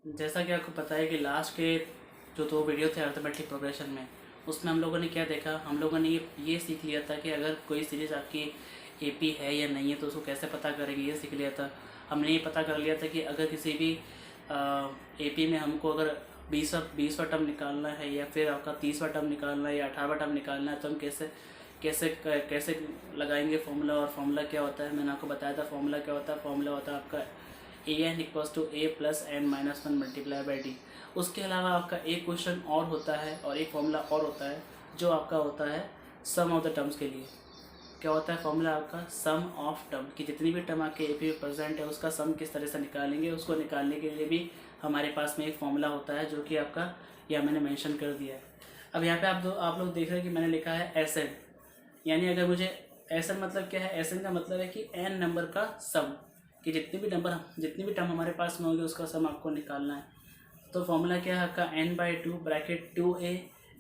जैसा कि आपको पता है कि लास्ट के जो 2 वीडियो थे अर्थमेटिक प्रोग्रेशन में, उसमें हम लोगों ने क्या देखा, हम लोगों ने ये सीख लिया था कि अगर कोई सीरीज़ आपकी एपी है या नहीं है तो उसको कैसे पता करेंगे, ये सीख लिया था। हमने ये पता कर लिया था कि अगर किसी भी एपी में हमको अगर 20वां टर्म निकालना है या फिर आपका 30वां टर्म निकालना है या 18वां टर्म निकालना है तो हम कैसे कैसे कैसे लगाएंगे फॉर्मूला। और फॉर्मूला क्या होता है, मैंने आपको बताया था फॉर्मूला क्या होता है। फॉर्मूला होता है आपका an equals to a plus N minus one multiply by D. उसके अलावा आपका एक क्वेश्चन और होता है और एक फॉर्मूला और होता है जो आपका होता है सम ऑफ द टर्म्स के लिए। क्या होता है फॉर्मूला आपका? सम ऑफ टर्म, कि जितनी भी टर्म आपके एपी में प्रेजेंट है उसका सम किस तरह से निकालेंगे। उसको निकालने के लिए भी हमारे पास में एक फॉर्मूला होता है जो कि आपका यह मैंने मेंशन कर दिया है। अब यहाँ पे आप लोग देख रहे हैं कि मैंने लिखा है एस एन, यानी अगर मुझे एस एन मतलब क्या है, एस एन का मतलब है कि एन नंबर का सम, कि जितनी भी टर्म हमारे पास में होगी उसका सम आपको निकालना है। तो फॉर्मूला क्या है आपका n/2 bracket 2a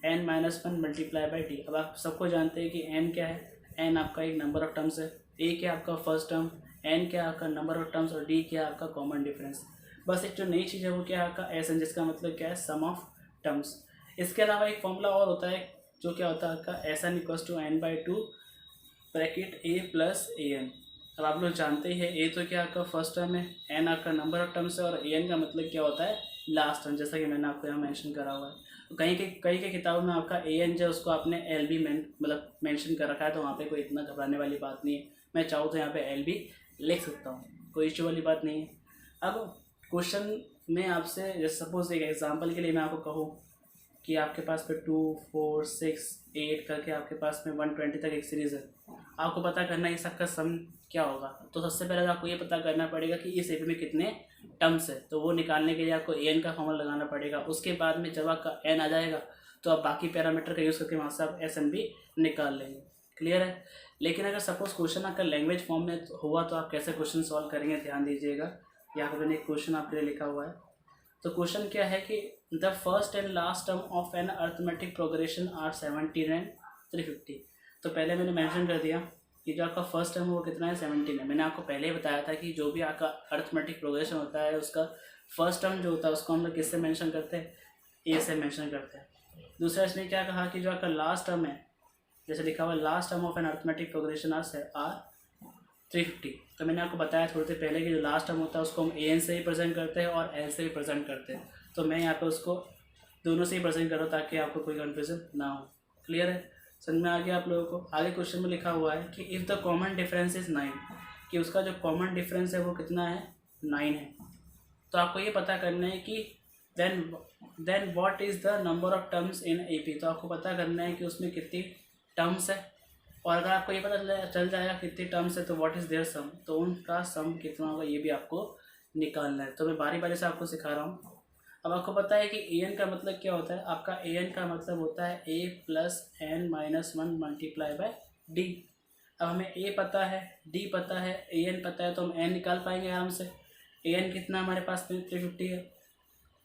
n minus one multiply by D. अब आप सबको जानते हैं कि n क्या है, n आपका एक नंबर ऑफ टर्म्स है, a क्या आपका फर्स्ट टर्म, n क्या आपका नंबर ऑफ टर्म्स और d क्या आपका कॉमन डिफरेंस। बस एक जो नई चीज़ है वो क्या है आपका एस एन, जिसका मतलब क्या है सम ऑफ टर्म्स। इसके अलावा एक फॉर्मूला और होता है जो क्या होता है आपका S N equals to n/2 bracket a plus A N. अब आप लोग जानते ही है ए तो क्या आपका फर्स्ट टर्म है, एन आपका नंबर ऑफ टर्म्स है और ए एन का मतलब क्या होता है लास्ट टर्म, जैसा कि मैंने आपको यहाँ मेंशन करा हुआ है। तो कहीं के किताबों में आपका ए एन जो उसको आपने एल बी मतलब मेंशन कर रखा है, तो वहाँ पे कोई इतना घबराने वाली बात नहीं है। मैं चाहूँ तो यहाँ पे एल बी लिख सकता हूँ, कोई इशू वाली बात नहीं है। अब क्वेश्चन में आपसे जैसे सपोज एक एग्जाम्पल के लिए मैं आपको कहूँ कि आपके पास पे 2, 4, 6, 8 करके आपके पास में 120 तक एक सीरीज़ है। आपको पता करना है इस सबका सम क्या होगा। तो सबसे पहले तो आपको ये पता करना पड़ेगा कि इस एपी में कितने टर्म्स है, तो वो निकालने के लिए आपको एन का फॉर्मूला लगाना पड़ेगा। उसके बाद में जब आपका एन आ जाएगा तो आप बाकी पैरामीटर का यूज़ करके वहाँ से आप एस एन भी निकाल लेंगे। क्लियर है? लेकिन अगर सपोज क्वेश्चन आपका लैंग्वेज फॉर्म में हुआ तो आप कैसे क्वेश्चन सॉल्व करेंगे, ध्यान दीजिएगा। यहाँ पर मैंने एक क्वेश्चन आपके लिए लिखा हुआ है। तो क्वेश्चन क्या है कि the first and last term of an arithmetic progression are 17 and 350। तो पहले मैंने मेंशन कर दिया कि जो आपका फर्स्ट टर्म है वो कितना है, 17 है। मैंने आपको पहले ही बताया था कि जो भी आपका अर्थमेटिक प्रोग्रेशन होता है उसका फर्स्ट टर्म जो होता है उसको हम लोग किससे मेंशन करते हैं, ए से मेंशन करते हैं। दूसरा इसमें क्या कहा कि जो आपका लास्ट टर्म है, जैसे लिखा हुआ last term of an arithmetic progression are 350। तो मैंने आपको बताया थोड़ी देर पहले कि जो लास्ट टर्म होता है उसको हम ए एन से ही प्रेजेंट करते हैं और एल से भी प्रेजेंट करते हैं। तो मैं यहाँ पे उसको दोनों से ही प्रेजेंट कर रहा हूँ ताकि आपको कोई कन्फ्यूजन ना हो। क्लियर है? समझ में आ गया आप लोगों को? आगे क्वेश्चन में लिखा हुआ है कि if the common difference is 9, कि उसका जो कॉमन डिफरेंस है वो कितना है, 9 है। तो आपको ये पता करना है कि then what is the number of terms in A P. तो आपको पता करना है कि उसमें कितनी टर्म्स है, और अगर आपको ये पता चल जाएगा कितनी टर्म्स है तो व्हाट इज़ देयर सम, तो उनका सम कितना होगा ये भी आपको निकालना है। तो मैं बारी बारी से आपको सिखा रहा हूँ। अब आपको पता है कि ए एन का मतलब क्या होता है, आपका ए एन का मतलब होता है A plus N minus one multiply by D. अब हमें ए पता है, डी पता है, ए एन पता है, तो हम एन निकाल पाएंगे आराम से। ए एन कितना हमारे पास में 350 है,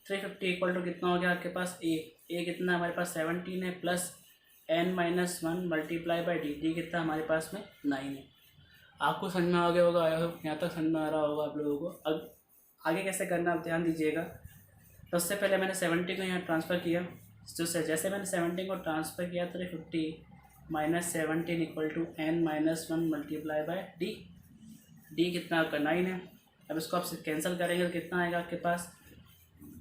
350 इक्वल टू कितना हो गया आपके पास ए कितना हमारे पास 17 है plus N minus one multiply by D, D कितना हमारे पास में 9 है। आपको समझ में आ गया होगा, यहाँ तक समझ में आ रहा होगा आप लोगों को। अब आगे कैसे करना आप ध्यान दीजिएगा। सबसे पहले मैंने 70 को यहाँ ट्रांसफ़र किया, तो जैसे मैंने 70 को ट्रांसफ़र किया तो 50 minus 17 equal to N minus one multiply by D, D कितना आपका 9 है। अब इसको आप कैंसिल करेंगे तो कितना आएगा आपके पास,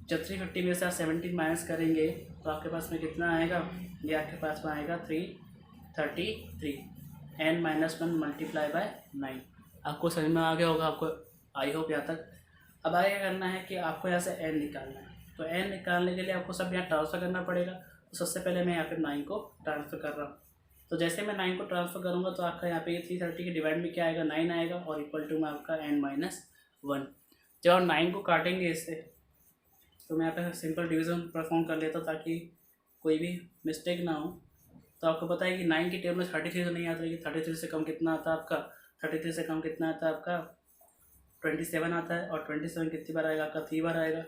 जब 350 में से आप 17 माइनस करेंगे तो आपके पास में कितना आएगा, ये आपके पास में आएगा 333 N minus one multiply by 9। आपको समझ में आ गया होगा आपको, आई होप यहाँ तक। अब आगे क्या करना है कि आपको यहाँ से एन निकालना है। तो एन निकालने के लिए आपको सब यहाँ ट्रांसफ़र करना पड़ेगा। तो सबसे पहले मैं यहाँ पे 9 को ट्रांसफ़र कर रहा हूँ। तो जैसे मैं 9 को ट्रांसफ़र करूँगा तो आपका यहाँ पे 330 के डिवाइड में क्या आएगा, 9 आएगा और इक्वल टू में आपका एन माइनस वन। जब हम 9 को काटेंगे इससे तो मैं यहाँ पे सिंपल डिवीज़न परफॉर्म कर लेता हूँ ताकि कोई भी मिस्टेक ना हो। तो आपको पता है कि 9 की टेबल में 33 तो नहीं आता है कि 33 से कम कितना आता है आपका, 33 से कम कितना आता है आपका 27 आता है, और 27 कितनी बार आएगा आपका 3 बार आएगा।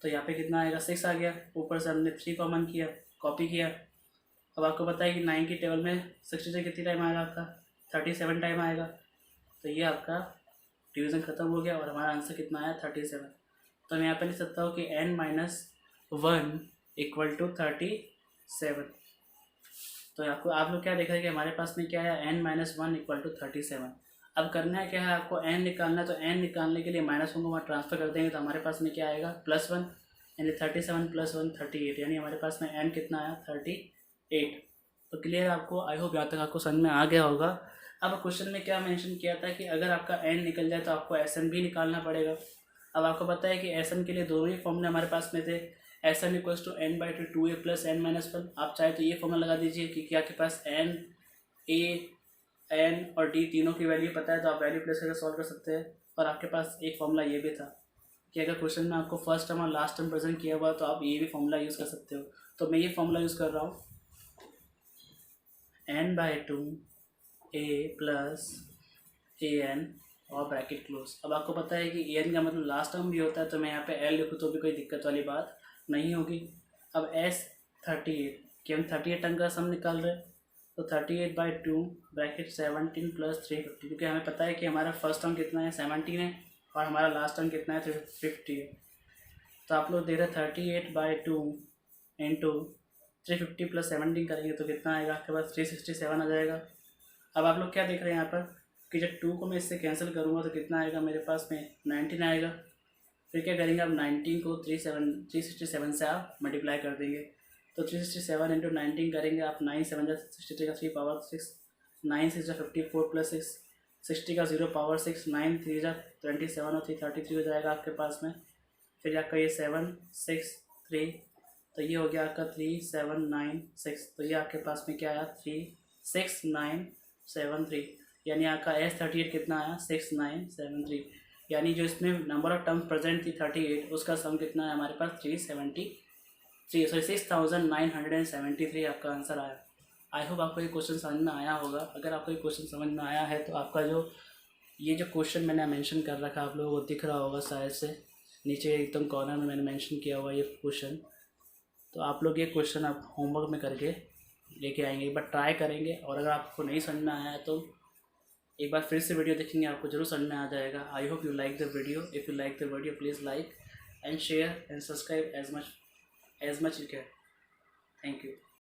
तो यहाँ पे कितना आएगा 6 आ गया, ऊपर से हमने 3 कॉमन किया, कॉपी किया। अब आपको पता है कि 9 की टेबल में 60 से कितनी टाइम आएगा आपका 37 टाइम आएगा। तो ये आपका डिवीज़न ख़त्म हो गया और हमारा आंसर कितना आया 37। तो मैं यहाँ पे लिख सकता हूँ कि n-1 इक्वल टू 37। तो आपको आप लोग क्या देख रहे हैं कि हमारे पास में क्या है, n-1 इक्वल टू 37। अब करना है क्या है, आपको n निकालना है। तो n निकालने के लिए -1 को वहाँ ट्रांसफर कर देंगे तो हमारे पास में क्या आएगा, +1, यानी 37 + 1 38, यानी हमारे पास में n कितना आया, 38। तो क्लियर आपको, आई होप यहाँ तक आपको समझ में आ गया होगा। अब क्वेश्चन में क्या मेंशन किया था कि अगर आपका n निकल जाए तो आपको Sn भी निकालना पड़ेगा। अब आपको पता है कि Sn के लिए दोनों ही फॉर्मूले हमारे पास में थे, Sn equals to n/2a + n-1। आप चाहे तो ये फॉर्मूला लगा दीजिए क्योंकि आपके पास n, a, n और d तीनों की वैल्यू पता है तो आप वैल्यू प्लेस करके सॉल्व कर सकते हैं। और आपके पास एक फॉर्मूला ये भी था कि अगर क्वेश्चन में आपको फर्स्ट टर्म और लास्ट टर्म प्रेजेंट किया हुआ तो आप ये भी फॉर्मूला यूज़ कर सकते हो। तो मैं ये फॉर्मूला यूज़ कर रहा हूँ, n/2 a + an और ब्रैकेट क्लोज। अब आपको पता है कि an का मतलब लास्ट टर्म भी होता है, तो मैं यहाँ पे l लिखूँ तो भी कोई दिक्कत वाली बात नहीं होगी। अब S38 कि हम 38 टर्म का सम निकाल रहे हैं, तो 38/2 ब्रैकेट 17 + 350, क्योंकि हमें पता है कि हमारा फर्स्ट टर्म कितना है, 17 है, और हमारा लास्ट टर्म कितना है, 350 है। तो आप लोग देख रहे हैं 38/2 इंटू 350 + 17 करेंगे तो कितना आएगा आपके पास, 367 आ जाएगा। अब आप लोग क्या देख रहे हैं यहाँ पर कि जब 2 को मैं इससे कैंसिल करूँगा तो कितना आएगा मेरे पास में, 19 आएगा। फिर क्या करेंगे, आप 19 को 367 से आप मल्टीप्लाई कर देंगे। तो 367 इंटू 19 करेंगे आप, 9 7 जा 63 का 3 पावर 6, 9 6 जा 54 + 6, 60 का 0 पावर 6, 9 3 जा 27 और 3 33 हो जाएगा आपके पास में। फिर आपका ये 7 6 3, तो ये हो गया आपका 3 7 9 6, तो ये आपके पास में क्या आया, 3 6 9 7 3, यानी आपका S38 कितना आया, 6 9 7 3, यानी जो इसमें नंबर ऑफ टर्म्स प्रेजेंट थी 38, उसका सम कितना है हमारे पास, 6,973 आपका आंसर आया। आई होप आपको ये क्वेश्चन समझ में आया होगा। अगर आपको ये क्वेश्चन समझ में आया है तो आपका ये जो क्वेश्चन मैंने मेंशन कर रखा है आप लोगों को दिख रहा होगा शायद से, नीचे एकदम कॉर्नर में मैंने मेंशन किया हुआ ये क्वेश्चन। तो आप लोग ये क्वेश्चन आप होमवर्क में करके लेके आएंगे, एक बार ट्राई करेंगे, और अगर आपको नहीं समझ में आया है तो एक बार फिर से वीडियो देखेंगे, आपको जरूर समझ में आ जाएगा। I hope you like the video. If you like the video please like and share and subscribe as much you can. Thank you.